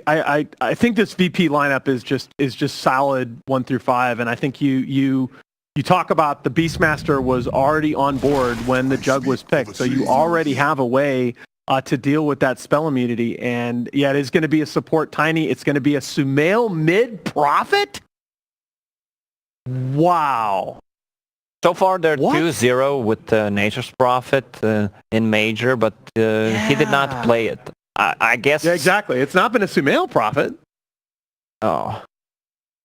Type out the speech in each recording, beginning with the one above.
I think this VP lineup is just solid 1 through 5, and I think you talk about the Beastmaster was already on board when the Jug was picked, so you already have a way to deal with that spell immunity. And yeah, it is going to be a support Tiny. It's going to be a Sumail mid Prophet. Wow. So far, they're 2-0 with Nature's Prophet in Major, but he did not play it. I guess... Yeah, exactly. It's not been a Sumail Prophet. Oh.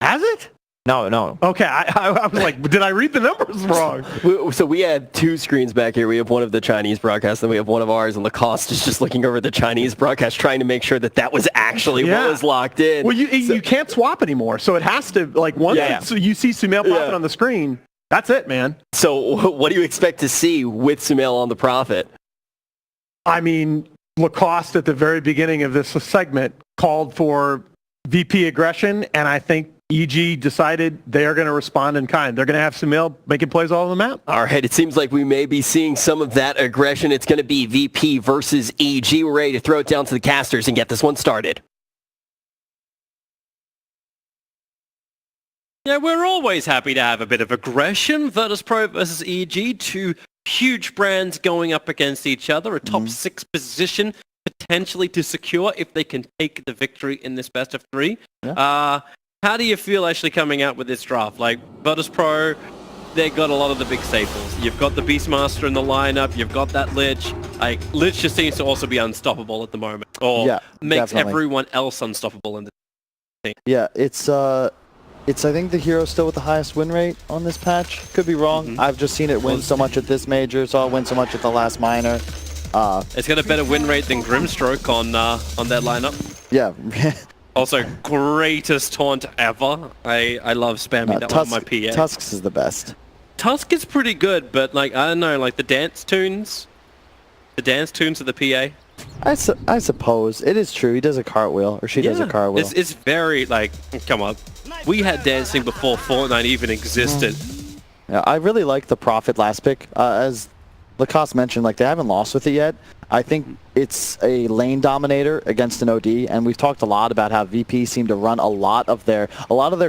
Has it? No. Okay, I was like, did I read the numbers wrong? So we had two screens back here. We have one of the Chinese broadcasts, and we have one of ours, and Lacoste is just looking over the Chinese broadcast, trying to make sure that was actually what was locked in. Well, you can't swap anymore, so it has to, like, once so you see Sumail Prophet on the screen, that's it, man. So what do you expect to see with Sumail on the Prophet? I mean, Lacoste at the very beginning of this segment called for VP aggression, and I think EG decided they are going to respond in kind. They're going to have Sumail making plays all over the map. All right, it seems like we may be seeing some of that aggression. It's going to be VP versus EG. We're ready to throw it down to the casters and get this one started. Yeah, we're always happy to have a bit of aggression. Virtus Pro versus EG, two huge brands going up against each other. A top 6 position potentially to secure if they can take the victory in this best of 3. Yeah. How do you feel actually coming out with this draft? Like, Virtus Pro, they got a lot of the big staples. You've got the Beastmaster in the lineup. You've got that Lich. Like, Lich just seems to also be unstoppable at the moment. Or makes everyone else unstoppable in the team. Yeah, it's I think the hero still with the highest win rate on this patch. Could be wrong. I've just seen it win so much at this major, so I'll win so much at the last minor. It's got a better win rate than Grimstroke on that lineup. Yeah. Also, greatest taunt ever. I love spamming that one on my PA. Tusks is the best. Tusk is pretty good, but like, I don't know, like the dance tunes of the PA. I suppose. It is true. He does a cartwheel, or she does a cartwheel. It's very, like, come on. We had dancing before Fortnite even existed. Yeah, I really like the Prophet last pick. As Lacoste mentioned, like, they haven't lost with it yet. I think it's a lane dominator against an OD, and we've talked a lot about how VP seem to run a lot of their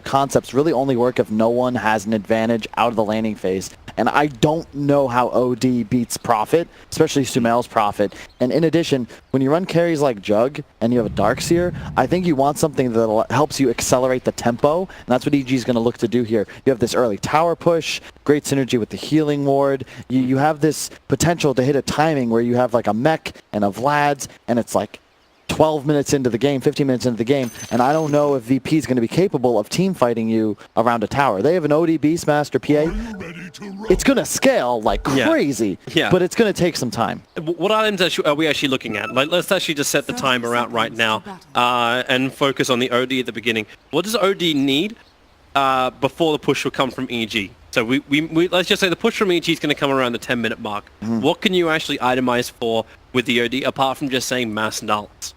concepts really only work if no one has an advantage out of the laning phase. And I don't know how OD beats Prophet, especially Sumail's Prophet. And in addition, when you run carries like Jug and you have a Darkseer, I think you want something that helps you accelerate the tempo, and that's what EG is going to look to do here. You have this early tower push, great synergy with the healing ward. You have this potential to hit a timing where you have like a mech and a Vlad's, and it's like 12 minutes into the game, 15 minutes into the game, and I don't know if VP is going to be capable of team fighting you around a tower. They have an OD Beastmaster PA. It's going to scale like crazy, but it's going to take some time. What items are we actually looking at? Like, let's actually just set the timer out right now and focus on the OD at the beginning. What does OD need before the push will come from EG? So we let's just say the push from EG is going to come around the 10-minute mark. What can you actually itemize for with the OD apart from just saying mass nulls?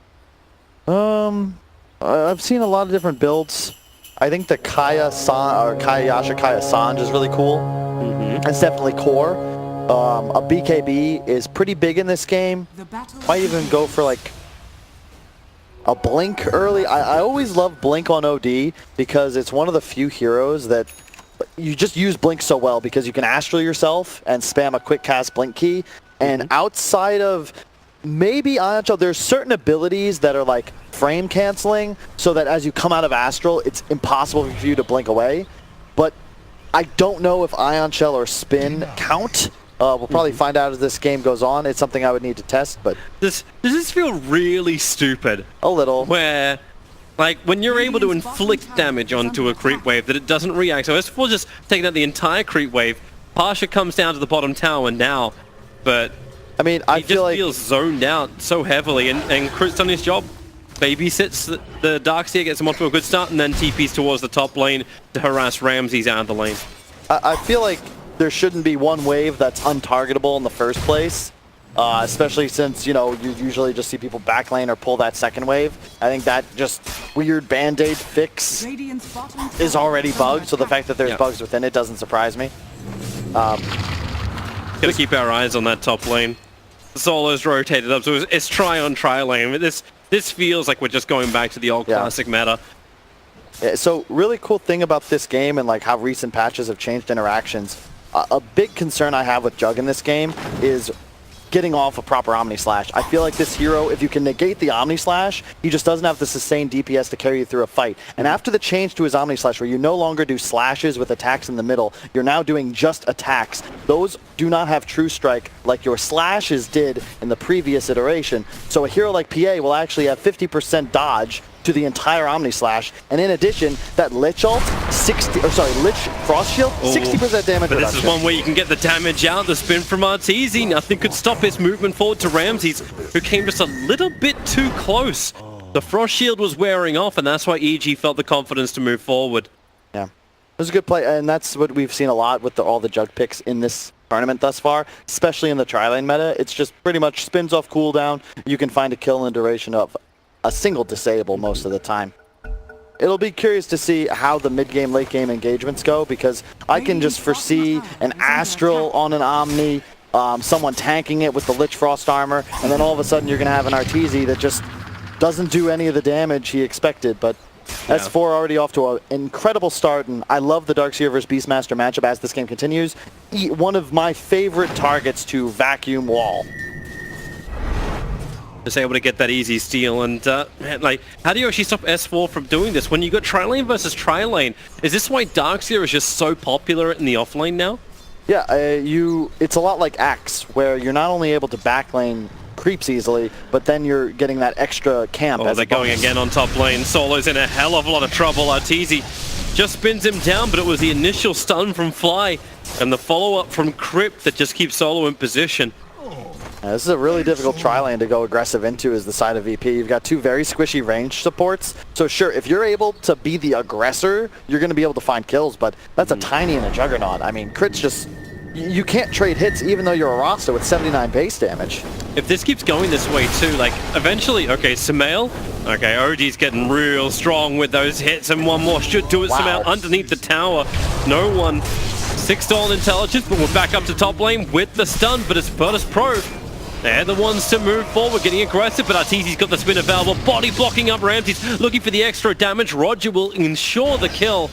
I've seen a lot of different builds. I think the Kaya Yasha Kaya Sanj is really cool. It's definitely core. A BKB is pretty big in this game. Might even go for like a Blink early. I always love Blink on OD because it's one of the few heroes that you just use Blink so well because you can astral yourself and spam a quick cast Blink key. And outside of maybe Ion Shell, there's certain abilities that are like frame canceling so that as you come out of astral, it's impossible for you to blink away. But I don't know if Ion Shell or Spin count. We'll probably find out as this game goes on. It's something I would need to test, but... Does this feel really stupid? A little. Where, like, when you're able to inflict damage onto a creep wave that it doesn't react. So if we're just taking out the entire creep wave, Pasha comes down to the bottom tower now, but... I mean, I feel like... he just feels zoned out so heavily, and Crit's done his job. Babysits the Darkseer, gets him onto a good start, and then TPs towards the top lane to harass Ramses out of the lane. I feel like there shouldn't be one wave that's untargetable in the first place, especially since, you know, you usually just see people backlane or pull that second wave. I think that just weird Band-Aid fix is already bugged, so the fact that there's bugs within it doesn't surprise me. Gotta keep our eyes on that top lane. The solo's rotated up, so it's try on try lane. This feels like we're just going back to the old classic meta. Yeah, so really cool thing about this game and like how recent patches have changed interactions. A big concern I have with Jug in this game is getting off a proper Omni Slash. I feel like this hero, if you can negate the Omni Slash, he just doesn't have the sustained DPS to carry you through a fight. And after the change to his Omni Slash, where you no longer do slashes with attacks in the middle, you're now doing just attacks. Those do not have true strike like your slashes did in the previous iteration. So a hero like PA will actually have 50% dodge to the entire Omni Slash, and in addition, that Lich ult, Lich Frost Shield, 60% damage But reduction. this is one where you can get the damage out, the spin from Arteezy. Nothing could stop his movement forward to Ramses, who came just a little bit too close. The Frost Shield was wearing off, and that's why EG felt the confidence to move forward. Yeah, it was a good play, and that's what we've seen a lot with all the Jug picks in this tournament thus far, especially in the tri-lane meta. It's just pretty much spins off cooldown. You can find a kill in the duration of a single disable most of the time. It'll be curious to see how the mid-game, late-game engagements go, because I can just foresee an Astral on an Omni, someone tanking it with the Lich Frost armor, and then all of a sudden you're going to have an Arteezy that just doesn't do any of the damage he expected. But S4 already off to an incredible start, and I love the Darkseer versus Beastmaster matchup as this game continues. One of my favorite targets to vacuum wall. Just able to get that easy steal, and man, like, how do you actually stop S4 from doing this when you got tri-lane versus tri-lane? Is this why Darkseer is just so popular in the offlane now? Yeah, it's a lot like Axe, where you're not only able to backlane creeps easily, but then you're getting that extra camp. Oh, they're going again on top lane. Solo's in a hell of a lot of trouble. Arteezy just spins him down, but it was the initial stun from Fly and the follow-up from Crypt that just keeps Solo in position. This is a really difficult tri-lane to go aggressive into as the side of VP. You've got two very squishy range supports. So sure, if you're able to be the aggressor, you're going to be able to find kills, but that's a Tiny and a Juggernaut. I mean, Crit's just... You can't trade hits even though you're a roster with 79 base damage. If this keeps going this way too, like, eventually, okay, Sumail, okay, OG's getting real strong with those hits, and one more should do it. Sumail underneath the tower. No one. 6-stall intelligence, but we're back up to top lane with the stun, but it's Virtus Pro. They're the ones to move forward, getting aggressive, but Arteezy's got the spin available. Body blocking up Ramses, looking for the extra damage. Roger will ensure the kill.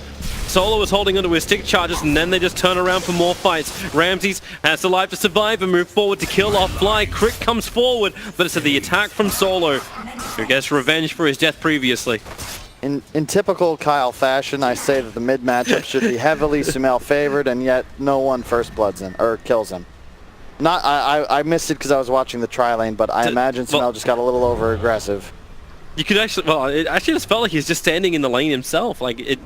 Solo is holding onto his stick charges, and then they just turn around for more fights. Ramses has the life to survive and move forward to kill off Fly. Crit comes forward, but it's the attack from Solo, who gets revenge for his death previously. In typical Kyle fashion, I say that the mid matchup should be heavily Sumail favored, and yet no one first bloods him, or kills him. I missed it because I was watching the tri-lane, but I imagine Sumail just got a little over-aggressive. You could actually, well, it actually just felt like he's just standing in the lane himself. Like,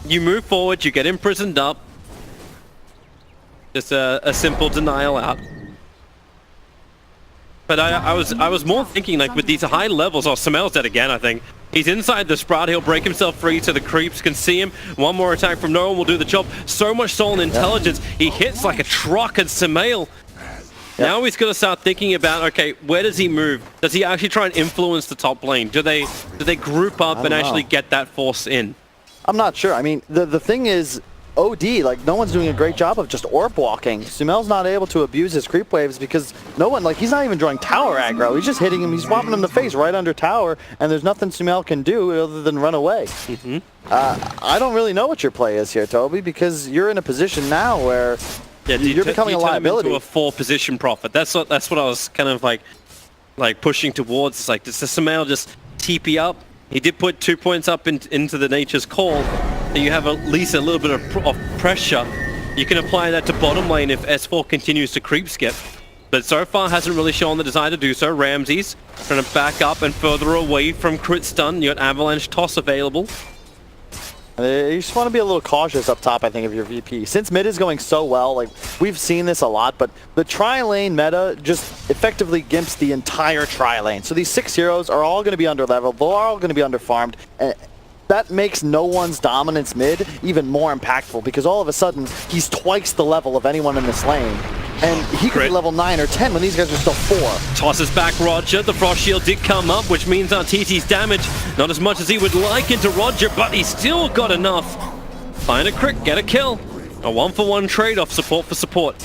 you move forward, you get imprisoned up. Just a simple denial out. But I was more thinking, like, with these high levels, Sumail's dead again, I think. He's inside the Sprout, he'll break himself free so the creeps can see him. One more attack from no one will do the job. So much stolen intelligence, he hits like a truck at Sumail. Now he's got to start thinking about, okay, where does he move? Does he actually try and influence the top lane? Do they group up and actually get that force in? I'm not sure. I mean, the thing is, OD, like, no one's doing a great job of just orb walking. Sumail's not able to abuse his creep waves because no one, like, he's not even drawing tower aggro. He's just hitting him, he's swapping him the face right under tower, and there's nothing Sumail can do other than run away. I don't really know what your play is here, Toby, because you're in a position now where you're becoming a liability. Into a 4-position prophet. That's what I was kind of like pushing towards. It's like, does the Sumail just TP up? He did put 2 points up into the Nature's Call. So you have at least a little bit of pressure. You can apply that to bottom lane if S4 continues to creep skip. But so far hasn't really shown the desire to do so. Ramses trying to back up and further away from crit stun. You got Avalanche Toss available. You just want to be a little cautious up top, I think, of your VP. Since mid is going so well, like, we've seen this a lot, but the tri-lane meta just effectively gimps the entire tri-lane. So these 6 heroes are all going to be under-leveled, they're all going to be under-farmed, and that makes no one's dominance mid even more impactful, because all of a sudden, he's twice the level of anyone in this lane. And he could be level 9 or 10 when these guys are still 4. Tosses back Roger. The Frost Shield did come up, which means Arteezy's damage not as much as he would like into Roger, but he's still got enough. Find a crit, get a kill. A 1-for-1 trade-off, support for support.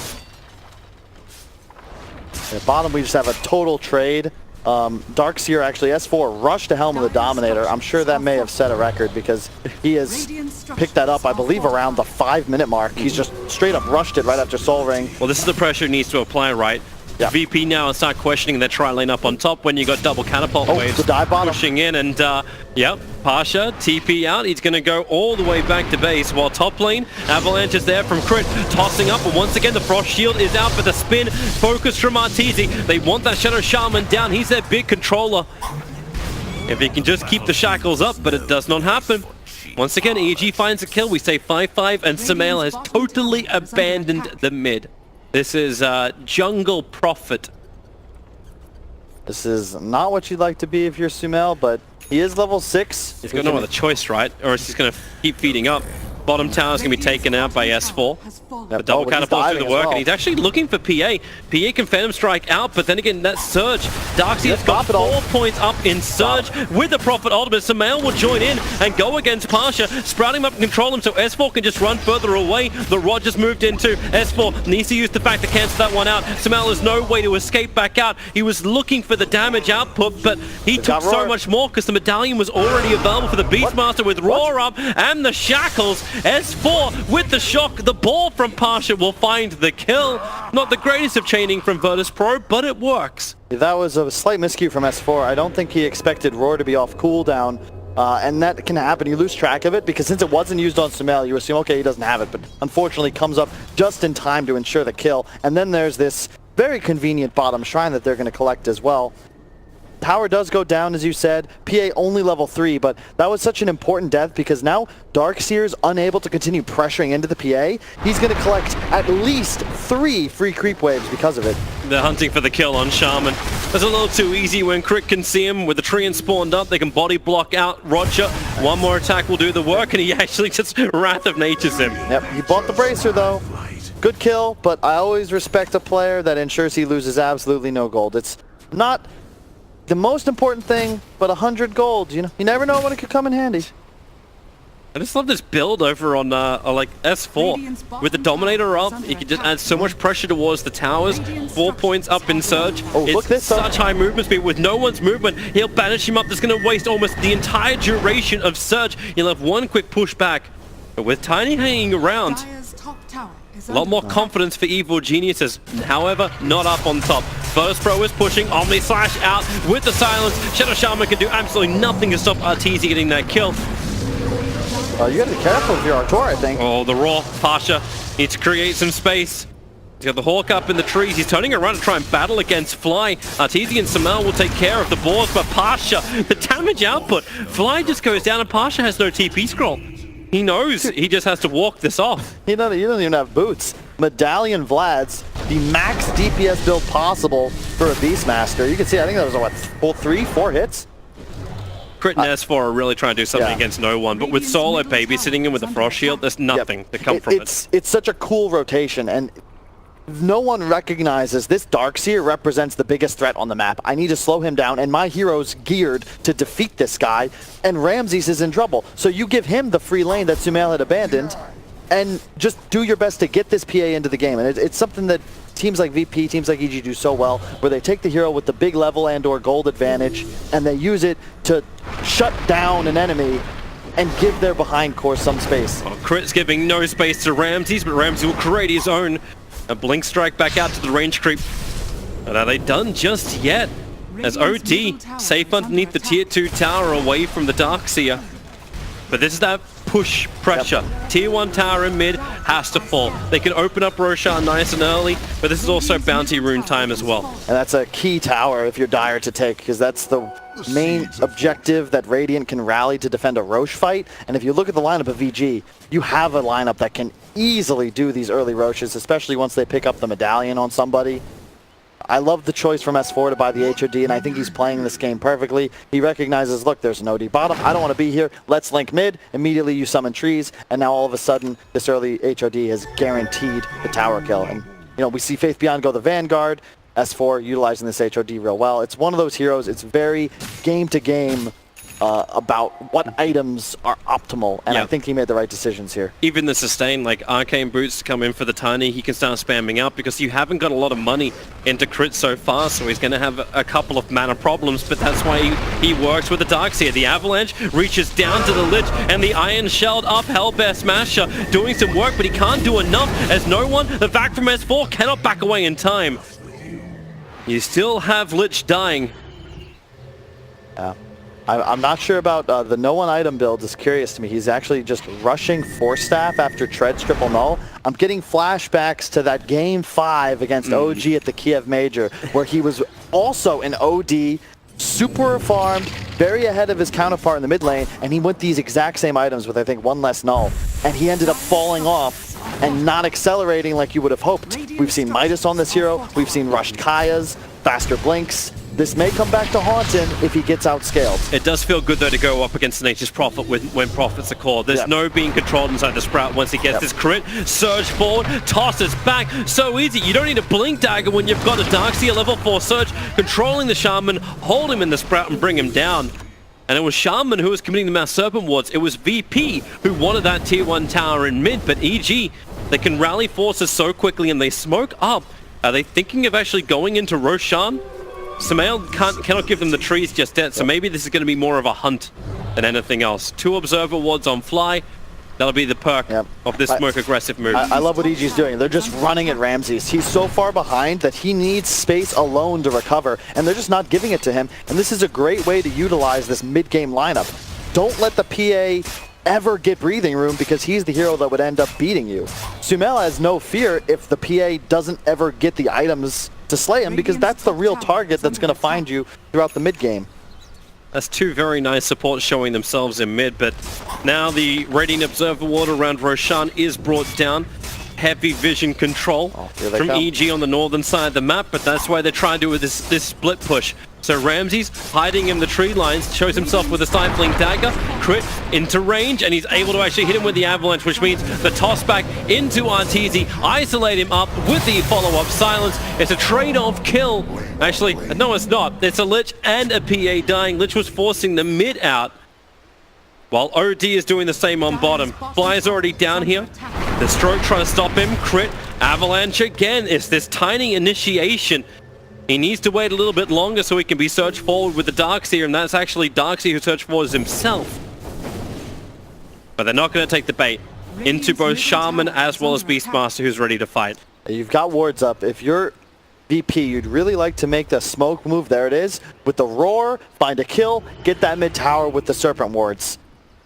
At the bottom, we just have a total trade Darkseer actually, S4 rushed to Helm of the Dominator. I'm sure that may have set a record because he has picked that up, I believe, around the 5-minute mark. He's just straight up rushed it right after Soul Ring. Well, this is the pressure he needs to apply, right? Yeah. VP now start questioning their tri-lane up on top when you got double catapult waves the dive bottom. pushing in, and yep, Pasha, TP out, he's going to go all the way back to base, while top lane, Avalanche is there from Crit, tossing up, and once again the Frost Shield is out, but the spin, focus from Arteezy, they want that Shadow Shaman down, he's their big controller. If he can just keep the shackles up, but it does not happen. Once again, EG finds a kill, we say 5-5, and Sumail has totally abandoned the mid. This is Jungle Prophet. This is not what you'd like to be if you're Sumail, but he is level 6. He's got no other choice, right? Or else he's going to keep feeding up. Bottom tower is going to be taken out by S4. The double catapult do the work, and he's actually looking for PA. PA can Phantom Strike out, but then again, that Surge. Darkseer's got 4 points up in Surge with the Prophet Ultimate. Sumail will join in and go against Pasha, sprout him up and control him so S4 can just run further away. The Rod just moved into S4, needs to use the fact to cancel that one out. Sumail has no way to escape back out. He was looking for the damage output, but he took so much more because the medallion was already available for the Beastmaster with Roar up and the Shackles. S4 with the shock, the ball from Pasha will find the kill. Not the greatest of chaining from Virtus Pro, but it works. That was a slight miscue from S4. I don't think he expected Roar to be off cooldown, and that can happen. You lose track of it because since it wasn't used on Sumail, you assume, okay, he doesn't have it, but unfortunately comes up just in time to ensure the kill. And then there's this very convenient bottom shrine that they're going to collect as well. Tower does go down, as you said. PA only level 3, but that was such an important death because now Darkseer's unable to continue pressuring into the PA. He's going to collect at least 3 free creep waves because of it. They're hunting for the kill on Shaman. It's a little too easy when Crit can see him with the tree and spawned up. They can body block out Roger. One more attack will do the work, and he actually just Wrath of Nature's him. Yep, he bought the bracer though. Good kill, but I always respect a player that ensures he loses absolutely no gold. It's not the most important thing, but 100 gold, you know, you never know when it could come in handy. I just love this build over on like S4 with the Dominator up. You can just add so much pressure towards the towers. 4 points up in Surge. Oh, look it's this such high movement speed with no one's movement. He'll banish him up. That's going to waste almost the entire duration of Surge. He'll have one quick push back, but with Tiny hanging around, a lot more confidence for Evil Geniuses. However, not up on top. Virtus Pro is pushing. Omni Slash out with the silence. Shadow Shaman can do absolutely nothing to stop Arteezy getting that kill. You gotta be careful if you're Artur, I think. Oh, the Raw. Pasha needs to create some space. He's got the Hawk up in the trees. He's turning around to try and battle against Fly. Arteezy and Sumail will take care of the boars, but Pasha, the damage output. Fly just goes down and Pasha has no TP scroll. He knows he just has to walk this off. You don't even have boots. Medallion Vlad's the max DPS build possible for a Beastmaster. You can see, I think that was, what, 4 hits? Crit and S4 are really trying to do something against no one, but with Solo babysitting him with the Frost Shield, there's nothing to come from it. It's such a cool rotation, and no one recognizes this Darkseer represents the biggest threat on the map. I need to slow him down, and my hero's geared to defeat this guy, and Ramses is in trouble. So you give him the free lane that Sumail had abandoned, and just do your best to get this PA into the game. And it's something that teams like VP, teams like EG do so well, where they take the hero with the big level and or gold advantage, and they use it to shut down an enemy and give their behind course some space. Well, Crit's giving no space to Ramses, but Ramses will create his own. A blink strike back out to the range creep. But are they done just yet? As OD safe underneath the tier 2 tower away from the Darkseer. But this is that push pressure. Tier 1 tower in mid has to fall. They can open up Roshan nice and early, but this is also bounty rune time as well. And that's a key tower if you're Dire to take, because that's the main objective that Radiant can rally to defend a Roche fight. And if you look at the lineup of VG, you have a lineup that can easily do these early Roches, especially once they pick up the medallion on somebody. I love the choice from S4 to buy the HOD, and I think he's playing this game perfectly. He recognizes, look, there's an OD bottom. I don't want to be here. Let's link mid. Immediately you summon trees, and now all of a sudden, this early HOD has guaranteed the tower kill. And, you know, we see Faith Beyond go the Vanguard. S4 utilizing this HOD real well. It's one of those heroes. It's very game-to-game about what items are optimal, and I think he made the right decisions here. Even the sustain, like Arcane Boots come in for the Tiny, he can start spamming out because you haven't got a lot of money into crit so far, so he's going to have a couple of mana problems, but that's why he works with the Darkseer. The Avalanche reaches down to the Lich, and the Iron Shelled up Hellbear Smasher doing some work, but he can't do enough as no one, the Vac from S4, cannot back away in time. You still have Lich dying. Yeah. I'm not sure about the no one item build. Is curious to me. He's actually just rushing Force Staff after Tread's triple null. I'm getting flashbacks to that game 5 against OG at the Kiev Major, where he was also an OD, super farmed, very ahead of his counterpart in the mid lane, and he went these exact same items with, I think, 1 less null, and he ended up falling off and not accelerating like you would have hoped. We've seen Midas on this hero. We've seen rushed Kayas, faster blinks. This may come back to haunt him if he gets outscaled. It does feel good, though, to go up against Nature's Prophet when Prophets are called. There's no being controlled inside the Sprout once he gets this crit. Surge forward, tosses back. So easy. You don't need a Blink Dagger when you've got a Darkseer level 4 Surge controlling the Shaman, hold him in the Sprout and bring him down. And it was Shaman who was committing the Mass Serpent wards. It was VP who wanted that tier 1 tower in mid, but EG, they can rally forces so quickly and they smoke up. Are they thinking of actually going into Roshan? Samael cannot give them the trees just yet, so maybe this is going to be more of a hunt than anything else. 2 Observer wards on fly. That'll be the perk of this smoke aggressive move. I love what EG's doing. They're just running at Ramses. He's so far behind that he needs space alone to recover, and they're just not giving it to him. And this is a great way to utilize this mid-game lineup. Don't let the PA ever get breathing room, because he's the hero that would end up beating you. Sumail has no fear if the PA doesn't ever get the items to slay him, because that's the real target that's going to find you throughout the mid game. That's 2 very nice supports showing themselves in mid, but now the Radiant Observer ward around Roshan is brought down. Heavy vision control from EG on the northern side of the map, but that's why they're trying to do with this split push. So Ramses, hiding in the tree lines, shows himself with a Stifling Dagger, crit into range, and he's able to actually hit him with the Avalanche, which means the toss back into Arteezy, isolate him up with the follow-up silence. It's a trade-off kill. Actually, no, it's not. It's a Lich and a PA dying. Lich was forcing the mid out, while OD is doing the same on bottom. Fly is already down here. The Stroke trying to stop him, crit, Avalanche again. It's this tiny initiation. He needs to wait a little bit longer so he can be searched forward with the Darkseer, and that's actually Darkseer who searched forward himself. But they're not going to take the bait into both Shaman as well as Beastmaster, who's ready to fight. You've got wards up. If you're VP, you'd really like to make the smoke move. There it is. With the roar, find a kill, get that mid tower with the Serpent wards.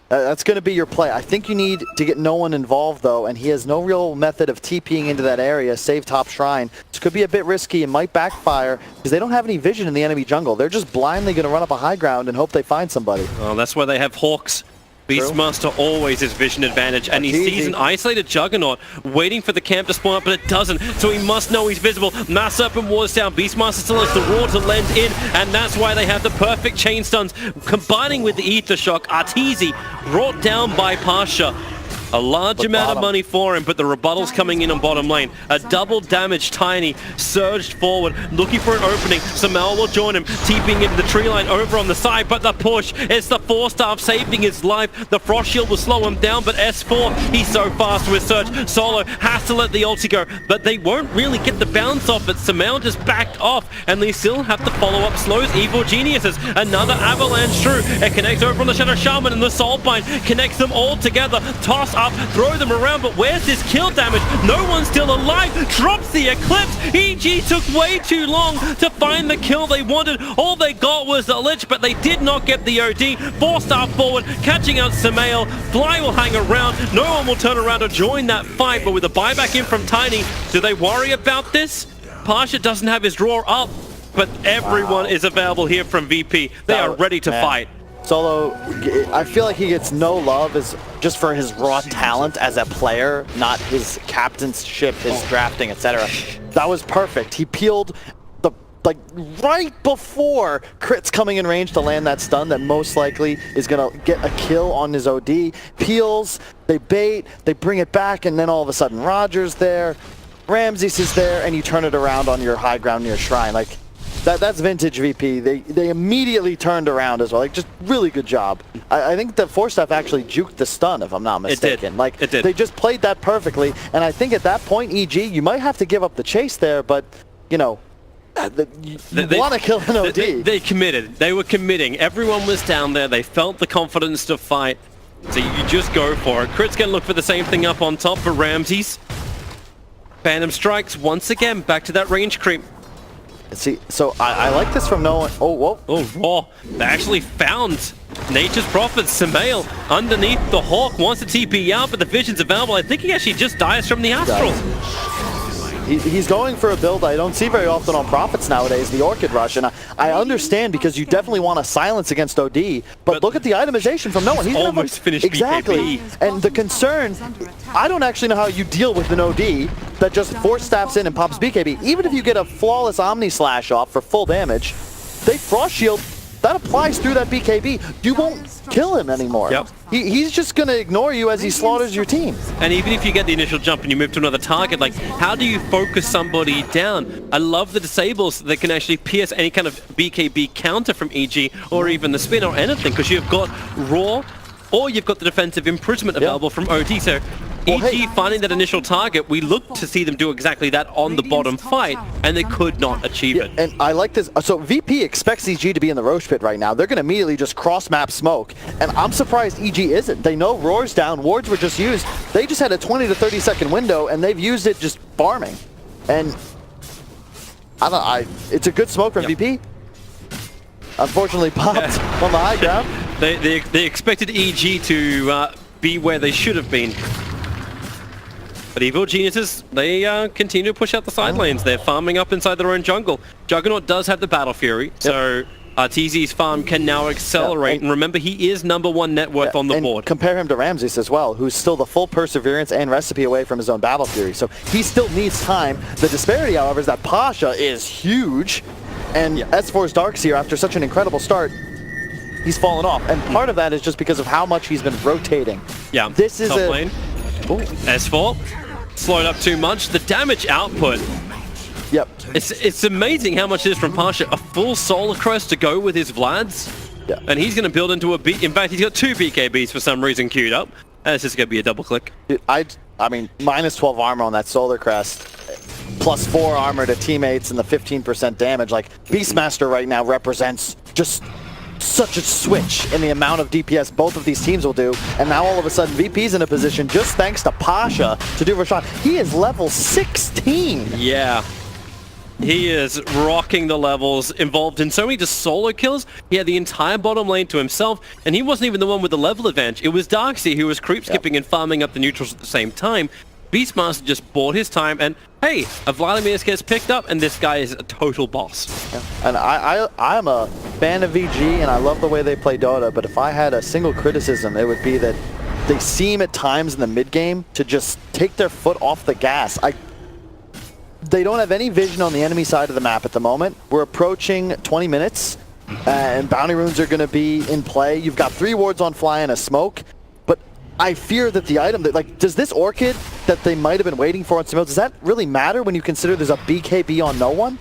That's going to be your play. I think you need to get no one involved, though, and he has no real method of TPing into that area, save top shrine. This could be a bit risky and might backfire, because they don't have any vision in the enemy jungle. They're just blindly going to run up a high ground and hope they find somebody. Well, that's why they have Hawks. Beastmaster always his vision advantage, and he sees an isolated Juggernaut waiting for the camp to spawn up, but it doesn't, so he must know he's visible. Mass Serpent wards down, Beastmaster still has the Roar to lend in, and that's why they have the perfect chain stuns, combining with the Ether Shock. Arteezy brought down by Pasha. A large amount of money for him, but the rebuttal's coming in on bottom lane. A double damage Tiny surged forward, looking for an opening. Samael will join him, TPing into the tree line over on the side, but the push, it's the 4-star saving his life. The Frost Shield will slow him down, but S4, he's so fast with Surge. Solo has to let the ulti go, but they won't really get the bounce off it. Samael just backed off, and they still have to follow up Slow's Evil Geniuses. Another Avalanche through. It connects over on the Shadow Shaman, and the Soulbind connects them all together. Toss up, throw them around, but where's this kill damage? No one's still alive. Drops the Eclipse. EG took way too long to find the kill they wanted. All they got was the Lich, but they did not get the OD. 4-star forward, catching out Samael. Fly will hang around. No one will turn around to join that fight, but with a buyback in from Tiny, do they worry about this? Pasha doesn't have his draw up, but everyone is available here from VP. They are ready to fight. Solo, I feel like he gets no love just for his raw talent as a player, not his captainship, his drafting, etc. That was perfect. He peeled right before Crit's coming in range to land that stun that most likely is going to get a kill on his OD. Peels, they bait, they bring it back, and then all of a sudden Roger's there, Ramses is there, and you turn it around on your high ground near Shrine. Like, That's vintage VP. They immediately turned around as well. Like, just really good job. I think the Force Staff actually juked the stun, if I'm not mistaken. It did. They just played that perfectly. And I think at that point, EG, you might have to give up the chase there, but, you know, you want to kill an OD. They committed. They were committing. Everyone was down there. They felt the confidence to fight. So you just go for it. Crit's going to look for the same thing up on top for Ramses. Phantom Strikes once again. Back to that range creep. See, so I like this from no one. Oh, whoa. Oh, raw. They actually found Nature's Prophet, Samael, underneath the Hawk. Wants to TP out, but the vision's available. I think he actually just dies from the Astral. He's going for a build I don't see very often on Prophets nowadays, the Orchid Rush, and I understand because you definitely want to silence against OD, but look at the itemization from no one. He's almost finished exactly. BKB. And the concern, I don't actually know how you deal with an OD that just Force Staffs in and pops BKB. Even if you get a flawless Omni Slash off for full damage, they Frost Shield, that applies through that BKB. You won't kill him anymore. Yep. He's just going to ignore you as he slaughters your team. And even if you get the initial jump and you move to another target, like, how do you focus somebody down? I love the disables that can actually pierce any kind of BKB counter from EG or even the spin or anything, because you've got Raw or you've got the defensive imprisonment available from OD. So EG finding that initial target, we looked to see them do exactly that on the bottom fight, and they could not achieve it. And I like this. So VP expects EG to be in the Roche Pit right now. They're going to immediately just cross-map smoke, and I'm surprised EG isn't. They know Roar's down, wards were just used. They just had a 20 to 30 second window, and they've used it just farming. And it's a good smoke from VP. Unfortunately popped on the high ground. They expected EG to be where they should have been. But Evil Geniuses, they continue to push out the side lanes. They're farming up inside their own jungle. Juggernaut does have the Battle Fury, so TZ's farm can now accelerate. And remember, he is #1 net worth on the board. Compare him to Ramses as well, who's still the full Perseverance and Recipe away from his own Battle Fury. So he still needs time. The disparity, however, is that Pasha is huge. And S4's Darks here, after such an incredible start, he's fallen off. And part of that is just because of how much he's been rotating. Yeah, this is top lane. S4 slowed up too much. The damage output. Yep. It's amazing how much it is from Pasha. A full Solar Crest to go with his Vlads. Yeah. And he's going to build into a B. In fact, he's got 2 BKBs for some reason queued up. And it's just going to be a double click. Dude, I mean, minus 12 armor on that Solar Crest. Plus 4 armor to teammates and the 15% damage. Like, Beastmaster right now represents just such a switch in the amount of DPS both of these teams will do. And now all of a sudden VP's in a position, just thanks to Pasha, to do Rashad. He is level 16. Yeah. He is rocking the levels, involved in so many just solo kills. He had the entire bottom lane to himself, and he wasn't even the one with the level advantage. It was Darkseid who was creep skipping and farming up the neutrals at the same time. Beastmaster just bought his time, and hey, a Vladimir gets picked up, and this guy is a total boss. Yeah. And I'm a fan of VG, and I love the way they play Dota, but if I had a single criticism, it would be that they seem at times in the mid-game to just take their foot off the gas. They don't have any vision on the enemy side of the map at the moment. We're approaching 20 minutes, and bounty runes are going to be in play. You've got 3 wards on fly and a smoke. I fear that the item, does this Orchid that they might have been waiting for on Samael, does that really matter when you consider there's a BKB on no one?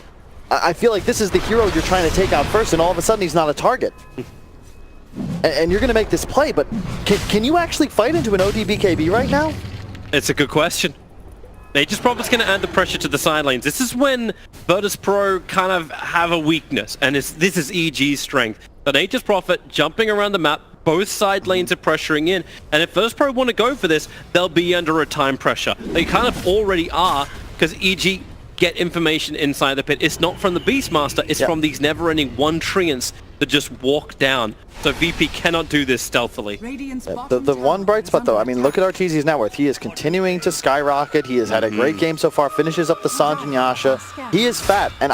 I feel like this is the hero you're trying to take out first, and all of a sudden he's not a target. And you're going to make this play, but can you actually fight into an OD BKB right now? It's a good question. Nature's Prophet's going to add the pressure to the side lanes. This is when Virtus.pro kind of have a weakness, and this is EG's strength. The Nature's Prophet jumping around the map, both side lanes are pressuring in, and if Virtus.pro want to go for this, they'll be under a time pressure. They kind of already are, because EG get information inside the pit. It's not from the Beastmaster, it's from these never-ending one treants that just walk down. So VP cannot do this stealthily. The one bright spot, though, I mean, look at RTZ's net worth. He is continuing to skyrocket. He has had a great game so far, finishes up the Sanj and Yasha. He is fat, and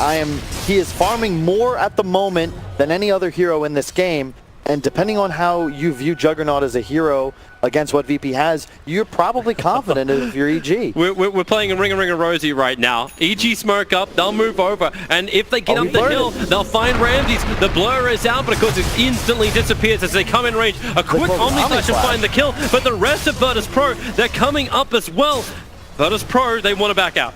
he is farming more at the moment than any other hero in this game. And depending on how you view Juggernaut as a hero against what VP has, you're probably confident if you're EG. We're playing a Ring a Rosie right now. EG smoke up, they'll move over, and if they get up the hill, they'll find Ramses. The blur is out, but of course it instantly disappears as they come in range. A quick Omni Slash and find the kill, but the rest of Virtus.pro, they're coming up as well. Virtus.pro, they want to back out.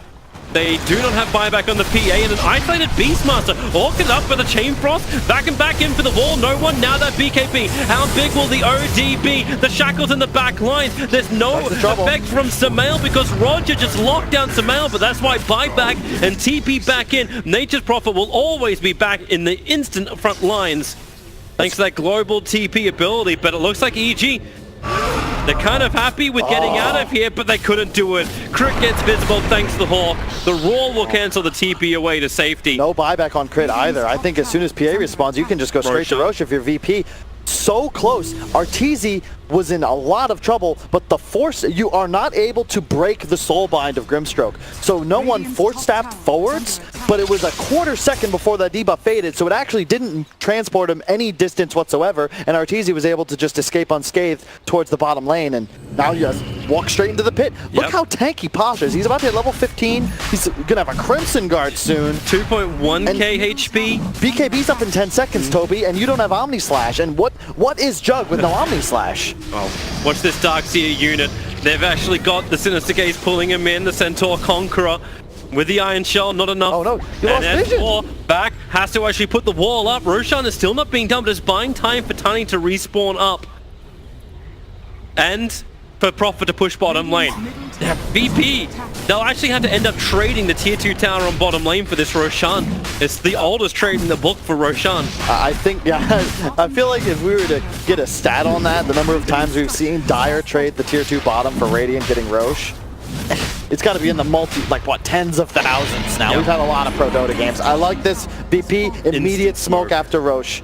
They do not have buyback on the PA, and an isolated Beastmaster. Orchid up for the Chain Frost. Back and back in for the wall. No one. Now that BKB. How big will the OD be? The Shackles in the back line. There's no effect from Samael because Roger just locked down Samael, but that's why buyback and TP back in. Nature's Prophet will always be back in the instant front lines. Thanks to that global TP ability, but it looks like EG, they're kind of happy with getting out of here, but they couldn't do it. Crit gets visible thanks to the Hawk. The Roar will cancel the TP away to safety. No buyback on Crit either. I think as soon as PA responds, you can just go straight to Roche if you're VP. So close. Arteezy was in a lot of trouble, but the force, you are not able to break the soul bind of Grimstroke. So no one force-staffed forwards, but it was a quarter second before that debuff faded, so it actually didn't transport him any distance whatsoever, and Arteezy was able to just escape unscathed towards the bottom lane, and now he just walks straight into the pit. Look how tanky Pasha is. He's about to hit level 15. He's gonna have a Crimson Guard soon. 2.1k HP. BKB's up in 10 seconds, Toby, and you don't have Omni Slash. And what is Jug with no Omni Slash? Oh, watch this Darkseer unit. They've actually got the Sinister Gaze pulling him in, the Centaur Conqueror. With the Iron Shell, not enough. Oh no, you lost vision. S4 back, has to actually put the wall up. Roshan is still not being done, but is buying time for Tani to respawn up. And for Prophet to push bottom lane. VP, they'll actually have to end up trading the tier 2 tower on bottom lane for this Roshan. It's the oldest trade in the book for Roshan. I think, yeah, I feel like if we were to get a stat on that, the number of times we've seen Dire trade the tier 2 bottom for Radiant getting Roche, it's got to be in the tens of thousands now. We've had a lot of Pro Dota games. I like this VP, immediate smoke after Roche.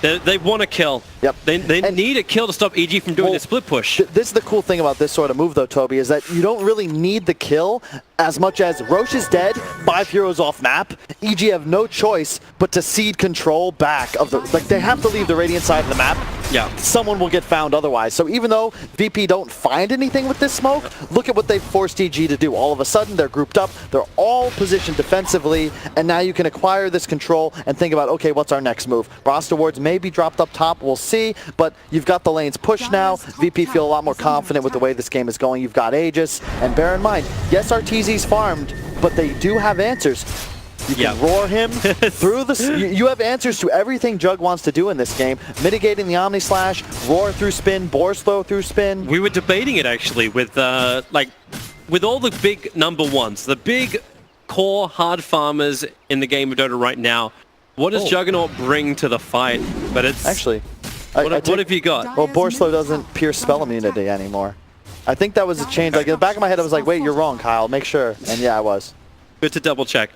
They want to kill. Yep. They need a kill to stop EG from doing the split push. This is the cool thing about this sort of move, though, Toby, is that you don't really need the kill as much as Roche is dead, 5 heroes off map. EG have no choice but to cede control back of the... Like, they have to leave the Radiant side of the map. Yeah. Someone will get found otherwise. So even though VP don't find anything with this smoke, look at what they've forced EG to do. All of a sudden, they're grouped up, they're all positioned defensively, and now you can acquire this control and think about, okay, what's our next move? Roster wards may be dropped up top, we'll see, but you've got the lanes pushed now. VP feel a lot more confident with the way this game is going. You've got Aegis, and bear in mind, yes, Arteezy's farmed, but they do have answers. You can roar him through the... You have answers to everything Jug wants to do in this game. Mitigating the Omni Slash, roar through spin, Boar's Throw through spin. We were debating it actually with with all the big number ones, the big core hard farmers in the game of Dota right now. What does Juggernaut bring to the fight? But it's actually... What have you got? Well, Boar's Throw doesn't pierce spell immunity anymore. I think that was a change. Like in the back of my head, I was like, wait, you're wrong, Kyle. Make sure. And yeah, I was. Good to double check.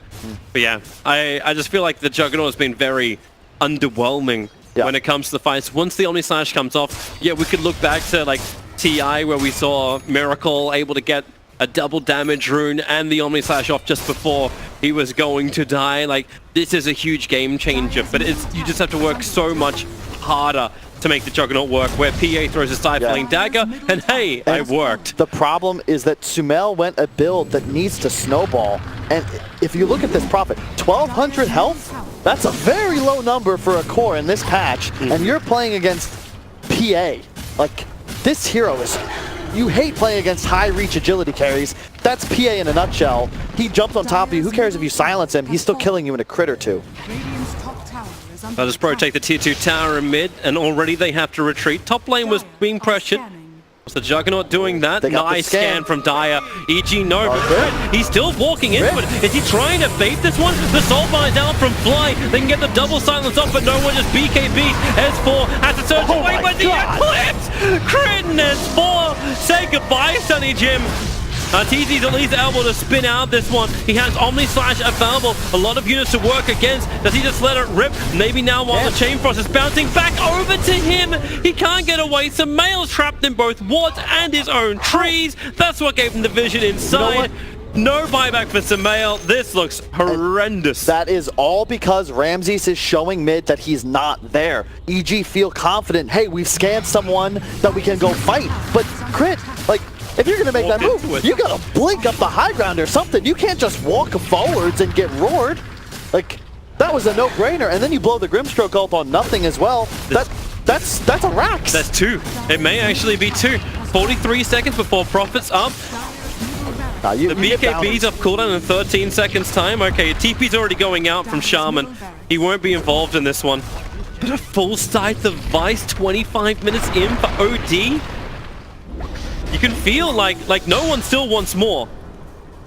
But yeah, I just feel like the Juggernaut has been very underwhelming when it comes to the fights. Once the Omni Slash comes off, yeah, we could look back to like TI where we saw Miracle able to get a double damage rune and the Omni Slash off just before he was going to die. Like, this is a huge game changer, but you just have to work so much harder to make the Juggernaut work, where PA throws a stifling dagger, and hey, it worked. The problem is that Sumail went a build that needs to snowball, and if you look at this Prophet, 1200 health, that's a very low number for a core in this patch, and you're playing against PA. Like, this hero is... You hate playing against high reach agility carries. That's PA in a nutshell. He jumps on top of you. Who cares if you silence him? He's still killing you in a crit or two. Virtus Pro take the tier 2 tower in mid, and already they have to retreat. Top lane was being pressured. Was the Juggernaut doing that? Nice scan from Dire. EG no, but he's still walking into it. Is he trying to bait this one? The soul binds out from Fly. They can get the double silence off, but no one just BKB. S4 has to surge away, but the Eclipse! Crit and S4! Say goodbye, Sunny Jim. Arteezy's at least able to spin out this one. He has Omni Slash available. A lot of units to work against. Does he just let it rip? Maybe now while the Chain Frost is bouncing back over to him. He can't get away. Samael's trapped in both wards and his own trees. That's what gave him the vision inside. No buyback for Samael. This looks horrendous. That is all because Ramses is showing mid that he's not there. EG feel confident. Hey, we've scanned someone that we can go fight. But Crit, like... If you're going to make that move, you got to blink up the high ground or something. You can't just walk forwards and get roared. Like, that was a no-brainer. And then you blow the Grimstroke ult on nothing as well. That's a Rax. That's 2. It may actually be 2. 43 seconds before Prophet's up. Nah, The BKB's off cooldown in 13 seconds time. Okay, TP's already going out from Shaman. He won't be involved in this one. But a full Scythe of Vice 25 minutes in for OD? You can feel like no one still wants more.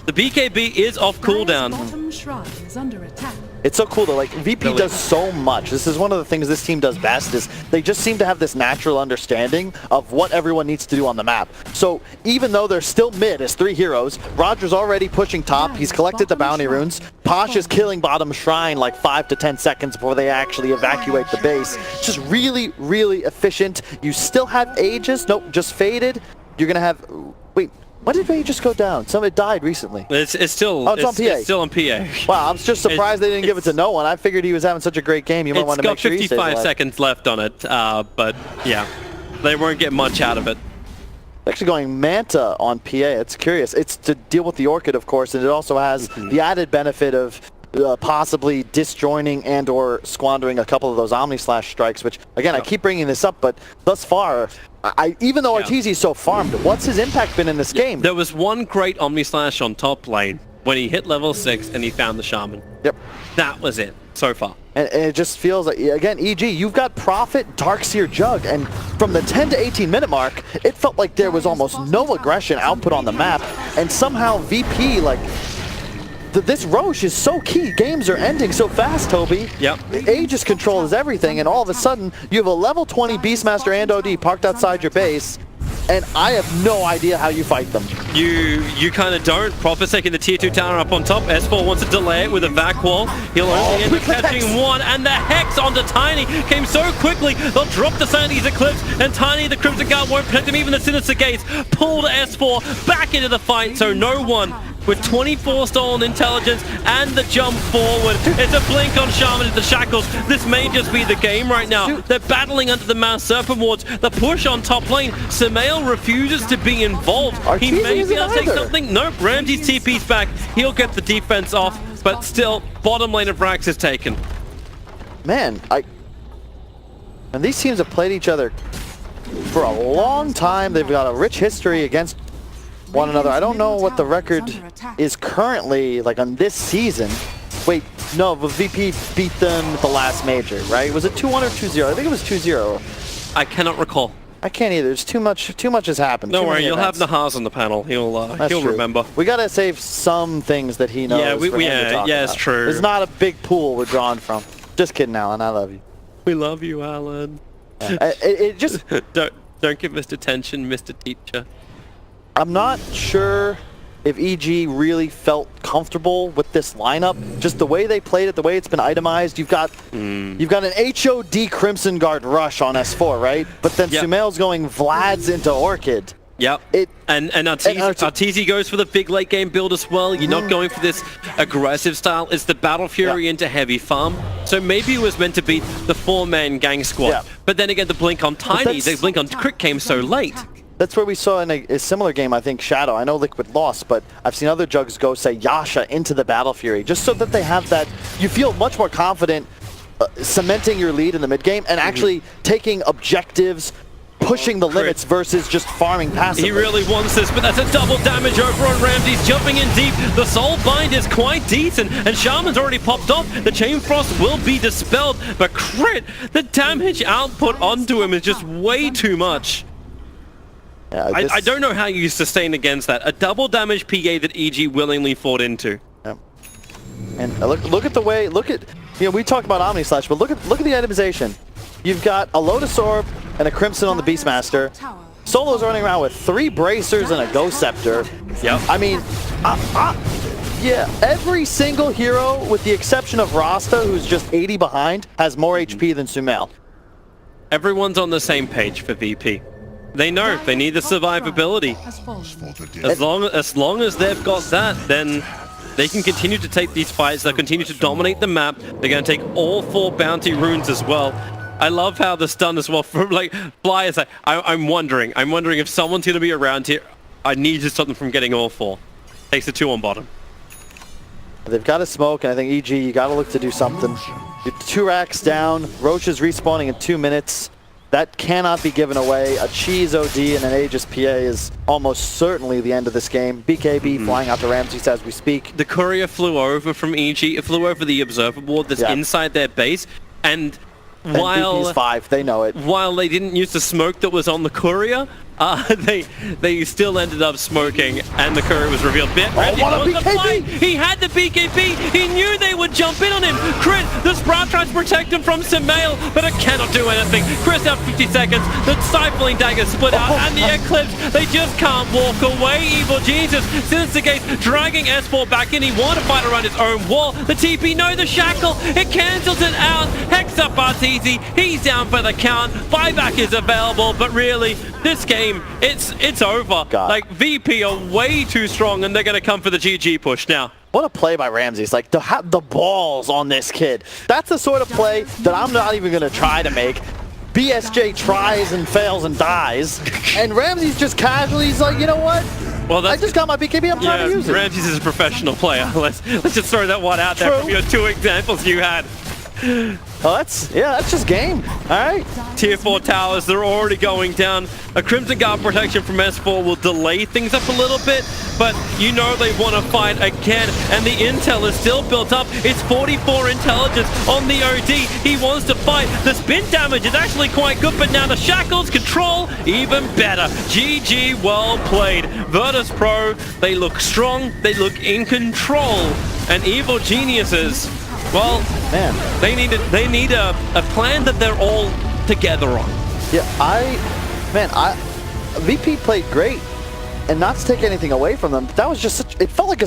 The BKB is off cooldown. Bottom shrine is under attack. It's so cool though, like VP does so much. This is one of the things this team does best is they just seem to have this natural understanding of what everyone needs to do on the map. So even though they're still mid as 3 heroes, Roger's already pushing top, he's collected the bounty runes, Posh is killing bottom shrine like 5 to 10 seconds before they actually evacuate the base. It's just really, really efficient. You still have Aegis, nope, just faded. You're gonna have, wait, when did Aegis go down? Somebody died recently. It's still on PA. It's still on PA. Wow, I'm just surprised they didn't give it to no one. I figured he was having such a great game. You might want to make sure he stays alive. It's got 55 seconds left on it, but yeah, they won't get much out of it. Actually going Manta on PA, it's curious. It's to deal with the Orchid, of course, and it also has the added benefit of possibly disjoining and or squandering a couple of those Omni-Slash strikes, which, again, I keep bringing this up, but thus far, even though Arteezy's so farmed, what's his impact been in this game? There was one great Omni-Slash on top lane when he hit level 6 and he found the Shaman. Yep. That was it, so far. And it just feels like, again, EG, you've got Prophet, Darkseer, Jug, and from the 10 to 18 minute mark, it felt like there was almost no aggression output on the map, and somehow VP, like, this Roche is so key. Games are ending so fast, Toby. Yep. Aegis control is everything, and all of a sudden, you have a level 20 Beastmaster and OD parked outside your base, and I have no idea how you fight them. You kind of don't. Prophet's taking the tier 2 tower up on top. S4 wants to delay it with a vac wall. He'll only end up catching one, and the Hex onto Tiny came so quickly. They'll drop the Sanity's Eclipse, and Tiny, the Crimson Guard, won't protect him. Even the Sinister Gates pulled S4 back into the fight, so no one with 24 stolen intelligence and the jump forward. It's a blink on Shaman at the shackles. This may just be the game right now. They're battling under the Mass Serpent wards. The push on top lane. Samael refuses to be involved. He may be able to take something. Nope, Ramsey's TP's back. He'll get the defense off, but still, bottom lane of Rax is taken. Man, and these teams have played each other for a long time. They've got a rich history against one another. I don't know what the record is currently like on this season. Wait, no, but VP beat them at the last major, right? Was it 2-1 or 2-0? I think it was 2-0. I cannot recall. I can't either. There's too much has happened. Don't worry, you'll have Nahaz on the panel. He'll remember. We gotta save some things that he knows. Yeah, it's true. It's not a big pool we're drawing from. Just kidding, Alan. I love you. We love you, Alan. It just don't give Mr. Tension, Mr. Teacher. I'm not sure if EG really felt comfortable with this lineup. Just the way they played it, the way it's been itemized. You've got an HOD Crimson Guard rush on S4, right? But then Sumail's going Vlad's into Orchid. Yep. And Arteezy goes for the big late game build as well. You're not going for this aggressive style. It's the Battle Fury into heavy farm. So maybe it was meant to be the 4-man gang squad. Yeah. But then again, the blink on Tiny, the blink on Crit came so late. That's where we saw in a similar game, I think, Shadow. I know Liquid lost, but I've seen other jugs go, say, Yasha into the Battle Fury, just so that they have that. You feel much more confident cementing your lead in the mid game and actually taking objectives, pushing the limits versus just farming passively. He really wants this, but that's a double damage over on Ramsey's jumping in deep. The Soul Bind is quite decent, and Shaman's already popped off. The Chain Frost will be dispelled, but Crit, the damage output onto him is just way too much. Yeah, I don't know how you sustain against that. A double damage PA that EG willingly fought into. Yeah. And look at the way, we talked about Omni-Slash, but look at the itemization. You've got a Lotus Orb and a Crimson on the Beastmaster. Solo's running around with 3 Bracers and a Ghost Scepter. Yep. I mean, yeah, every single hero, with the exception of Rasta, who's just 80 behind, has more HP than Sumail. Everyone's on the same page for VP. They know they need the survivability. As long as they've got that, then they can continue to take these fights. They'll continue to dominate the map. They're going to take all 4 bounty runes as well. I love how the stun as well from like Fly is like, I'm wondering if someone's going to be around here. I need to stop them from getting all 4. Takes the 2 on bottom. They've got to smoke, and I think EG, you got to look to do something. You're 2 racks down. Roche is respawning in 2 minutes. That cannot be given away. A Cheese OD and an Aegis PA is almost certainly the end of this game. BKB flying out to Ramses as we speak. The courier flew over from EG. It flew over the observer board that's inside their base. And while VP's 5, they know it. While they didn't use the smoke that was on the courier, they still ended up smoking, and the courier was revealed. What a BKB! He had the BKB. He knew they would jump in on him. Crit, the Sprout tries to protect him from Semail, but it cannot do anything. Chris out 50 seconds. The stifling dagger split out, and the Eclipse. They just can't walk away. Evil Jesus, Sinistergate dragging S4 back in. He wanted to fight around his own wall. The TP, no, the shackle. It cancels it out. Hex up Arteezy. He's down for the count. Buyback is available, but really, this game, it's over. God. Like, VP are way too strong, and they're going to come for the GG push now. What a play by Ramses. Like, the balls on this kid. That's the sort of play that I'm not even going to try to make. BSJ tries and fails and dies. And Ramses just casually, he's like, you know what? Well, I just got my BKB, I'm trying to use it. Ramses is a professional player. Let's just throw that one out there from your 2 examples you had. Oh, that's just game. All right. Tier 4 towers, they're already going down. A Crimson Guard protection from S4 will delay things up a little bit, but you know they want to fight again, and the intel is still built up. It's 44 intelligence on the OD. He wants to fight. The spin damage is actually quite good, but now the shackles control even better. GG, well played. Virtus Pro, they look strong, they look in control, and Evil Geniuses, well, man, they need a plan that they're all together on. Yeah, VP played great, and not to take anything away from them, but that was just it felt like a